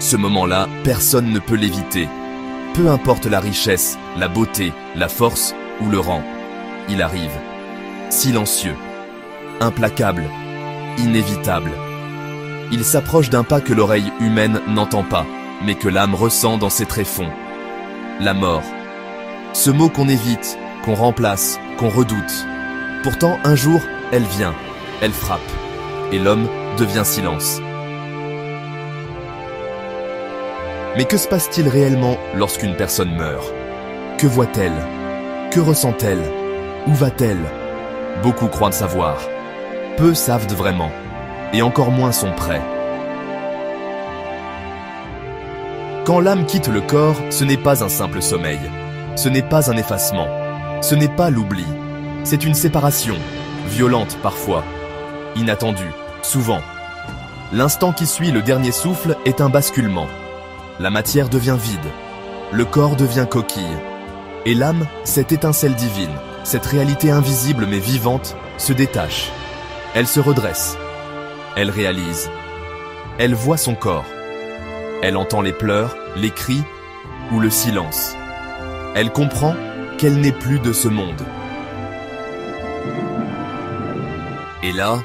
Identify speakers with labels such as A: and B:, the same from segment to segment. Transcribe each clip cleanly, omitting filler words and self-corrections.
A: Ce moment-là, personne ne peut l'éviter. Peu importe la richesse, la beauté, la force ou le rang. Il arrive. Silencieux, implacable, inévitable. Il s'approche d'un pas que l'oreille humaine n'entend pas, mais que l'âme ressent dans ses tréfonds. La mort. Ce mot qu'on évite, qu'on remplace, qu'on redoute. Pourtant, un jour, elle vient, elle frappe, et l'homme devient silence. Mais que se passe-t-il réellement lorsqu'une personne meurt? Que voit-elle? Que ressent-elle? Où va-t-elle? Beaucoup croient le savoir. Peu savent vraiment, et encore moins sont prêts. Quand l'âme quitte le corps, ce n'est pas un simple sommeil. Ce n'est pas un effacement. Ce n'est pas l'oubli. C'est une séparation, violente parfois, inattendue, souvent. L'instant qui suit le dernier souffle est un basculement. La matière devient vide, le corps devient coquille. Et l'âme, cette étincelle divine, cette réalité invisible mais vivante, se détache. Elle se redresse. Elle réalise. Elle voit son corps. Elle entend les pleurs, les cris ou le silence. Elle comprend qu'elle n'est plus de ce monde. Et là,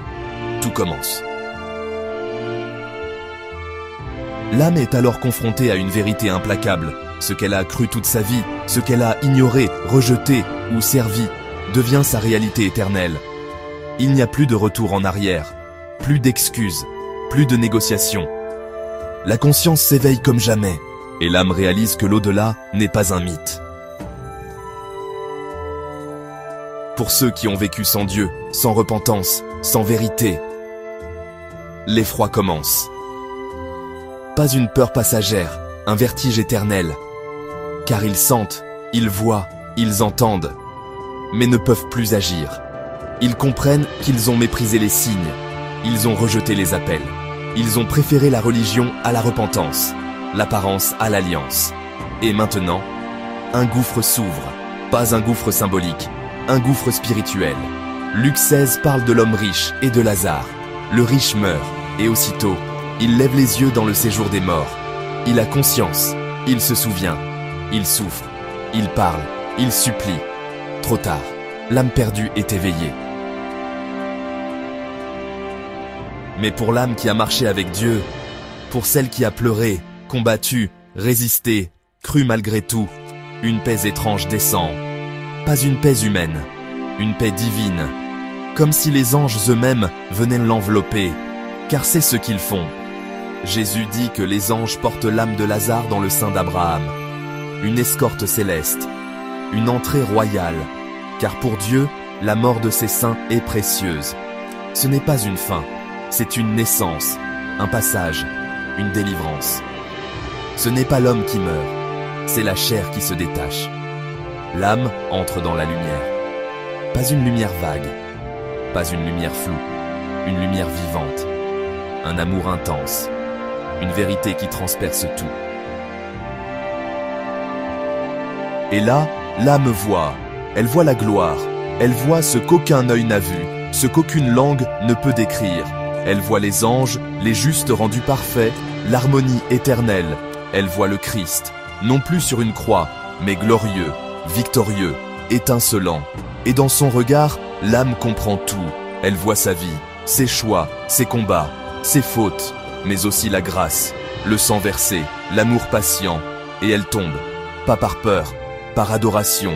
A: tout commence. L'âme est alors confrontée à une vérité implacable. Ce qu'elle a cru toute sa vie, ce qu'elle a ignoré, rejeté ou servi, devient sa réalité éternelle. Il n'y a plus de retour en arrière, plus d'excuses, plus de négociations. La conscience s'éveille comme jamais, et l'âme réalise que l'au-delà n'est pas un mythe. Pour ceux qui ont vécu sans Dieu, sans repentance, sans vérité, l'effroi commence. Pas une peur passagère, un vertige éternel. Car ils sentent, ils voient, ils entendent, mais ne peuvent plus agir. Ils comprennent qu'ils ont méprisé les signes, ils ont rejeté les appels. Ils ont préféré la religion à la repentance, l'apparence à l'alliance. Et maintenant, un gouffre s'ouvre, pas un gouffre symbolique, un gouffre spirituel. Luc 16 parle de l'homme riche et de Lazare. Le riche meurt, et aussitôt, il lève les yeux dans le séjour des morts. Il a conscience, il se souvient, il souffre, il parle, il supplie. Trop tard, l'âme perdue est éveillée. Mais pour l'âme qui a marché avec Dieu, pour celle qui a pleuré, combattu, résisté, cru malgré tout, une paix étrange descend. Pas une paix humaine, une paix divine, comme si les anges eux-mêmes venaient l'envelopper, car c'est ce qu'ils font. Jésus dit que les anges portent l'âme de Lazare dans le sein d'Abraham. Une escorte céleste, une entrée royale, car pour Dieu, la mort de ses saints est précieuse. Ce n'est pas une fin, c'est une naissance, un passage, une délivrance. Ce n'est pas l'homme qui meurt, c'est la chair qui se détache. L'âme entre dans la lumière. Pas une lumière vague, pas une lumière floue, une lumière vivante, un amour intense, une vérité qui transperce tout. Et là, l'âme voit, elle voit la gloire, elle voit ce qu'aucun œil n'a vu, ce qu'aucune langue ne peut décrire. Elle voit les anges, les justes rendus parfaits, l'harmonie éternelle. Elle voit le Christ, non plus sur une croix, mais glorieux, victorieux, étincelant. Et dans son regard, l'âme comprend tout. Elle voit sa vie, ses choix, ses combats, ses fautes, mais aussi la grâce, le sang versé, l'amour patient. Et elle tombe, pas par peur, par adoration.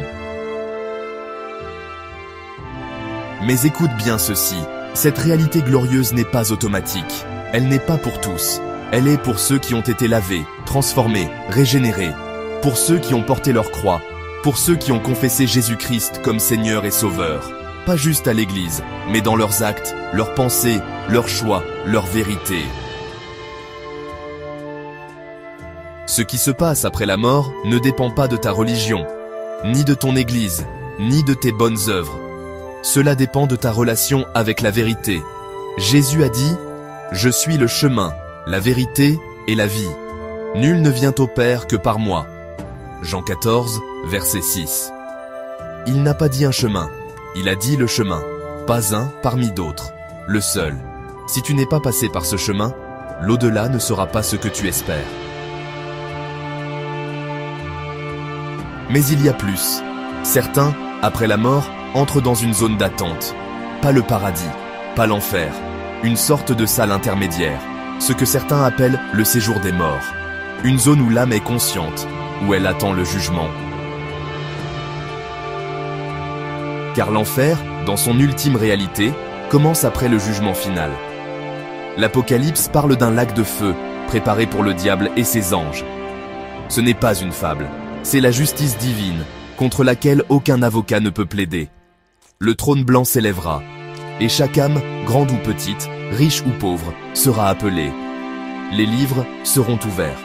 A: Mais écoute bien ceci, cette réalité glorieuse n'est pas automatique. Elle n'est pas pour tous. Elle est pour ceux qui ont été lavés, transformés, régénérés. Pour ceux qui ont porté leur croix. Pour ceux qui ont confessé Jésus-Christ comme Seigneur et Sauveur. Pas juste à l'église, mais dans leurs actes, leurs pensées, leurs choix, leur vérité. Ce qui se passe après la mort ne dépend pas de ta religion, ni de ton église, ni de tes bonnes œuvres. Cela dépend de ta relation avec la vérité. Jésus a dit « Je suis le chemin, la vérité et la vie. Nul ne vient au Père que par moi. » Jean 14, verset 6. Il n'a pas dit un chemin, il a dit le chemin, pas un parmi d'autres, le seul. Si tu n'es pas passé par ce chemin, l'au-delà ne sera pas ce que tu espères. Mais il y a plus. Certains, après la mort, entrent dans une zone d'attente. Pas le paradis, pas l'enfer. Une sorte de salle intermédiaire. Ce que certains appellent le séjour des morts. Une zone où l'âme est consciente, où elle attend le jugement. Car l'enfer, dans son ultime réalité, commence après le jugement final. L'Apocalypse parle d'un lac de feu, préparé pour le diable et ses anges. Ce n'est pas une fable, c'est la justice divine, contre laquelle aucun avocat ne peut plaider. Le trône blanc s'élèvera, et chaque âme, grande ou petite, riche ou pauvre, sera appelée. Les livres seront ouverts.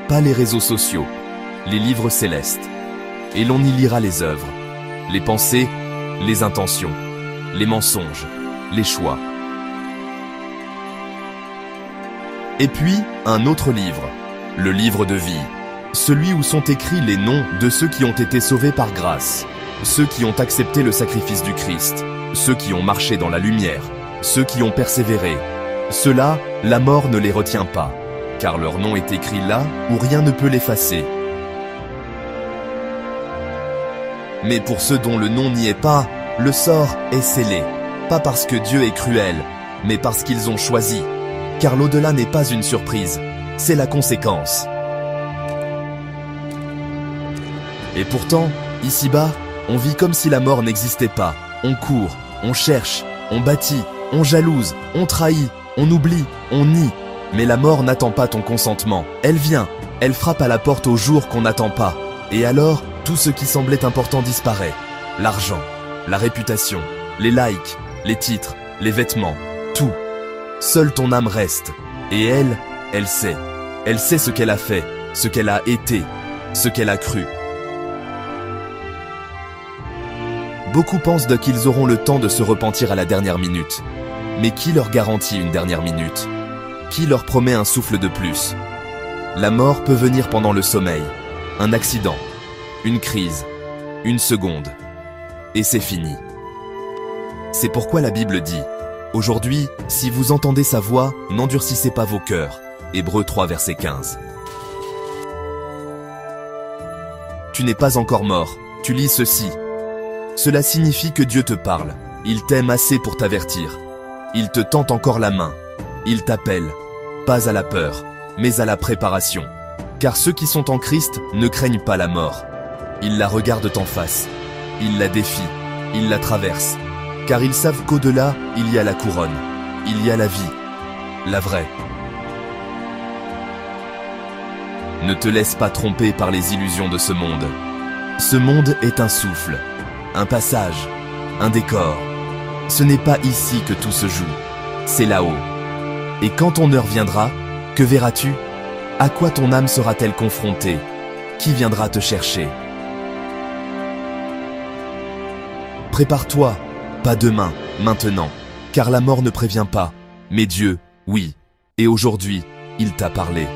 A: Pas les réseaux sociaux, les livres célestes. Et l'on y lira les œuvres, les pensées, les intentions, les mensonges, les choix. Et puis, un autre livre, le livre de vie, celui où sont écrits les noms de ceux qui ont été sauvés par grâce, ceux qui ont accepté le sacrifice du Christ, ceux qui ont marché dans la lumière, ceux qui ont persévéré. Ceux-là, la mort ne les retient pas, car leur nom est écrit là où rien ne peut l'effacer. Mais pour ceux dont le nom n'y est pas, le sort est scellé, pas parce que Dieu est cruel, mais parce qu'ils ont choisi. Car l'au-delà n'est pas une surprise, c'est la conséquence. Et pourtant, ici-bas, on vit comme si la mort n'existait pas. On court, on cherche, on bâtit, on jalouse, on trahit, on oublie, on nie. Mais la mort n'attend pas ton consentement. Elle vient, elle frappe à la porte au jour qu'on n'attend pas. Et alors, tout ce qui semblait important disparaît. L'argent, la réputation, les likes, les titres, les vêtements, tout. Seule ton âme reste. Et elle sait. Elle sait ce qu'elle a fait, ce qu'elle a été, ce qu'elle a cru. Beaucoup pensent qu'ils auront le temps de se repentir à la dernière minute. Mais qui leur garantit une dernière minute? Qui leur promet un souffle de plus? La mort peut venir pendant le sommeil, un accident, une crise, une seconde. Et c'est fini. C'est pourquoi la Bible dit: aujourd'hui, si vous entendez sa voix, n'endurcissez pas vos cœurs. Hébreux 3, verset 15. Tu n'es pas encore mort, tu lis ceci. Cela signifie que Dieu te parle. Il t'aime assez pour t'avertir. Il te tend encore la main. Il t'appelle, pas à la peur, mais à la préparation. Car ceux qui sont en Christ ne craignent pas la mort. Ils la regardent en face. Ils la défient. Ils la traversent. Car ils savent qu'au-delà, il y a la couronne. Il y a la vie. La vraie. Ne te laisse pas tromper par les illusions de ce monde. Ce monde est un souffle. Un passage, un décor. Ce n'est pas ici que tout se joue, c'est là-haut. Et quand ton heure viendra, que verras-tu? À quoi ton âme sera-t-elle confrontée? Qui viendra te chercher? Prépare-toi, pas demain, maintenant, car la mort ne prévient pas. Mais Dieu, oui, et aujourd'hui, il t'a parlé.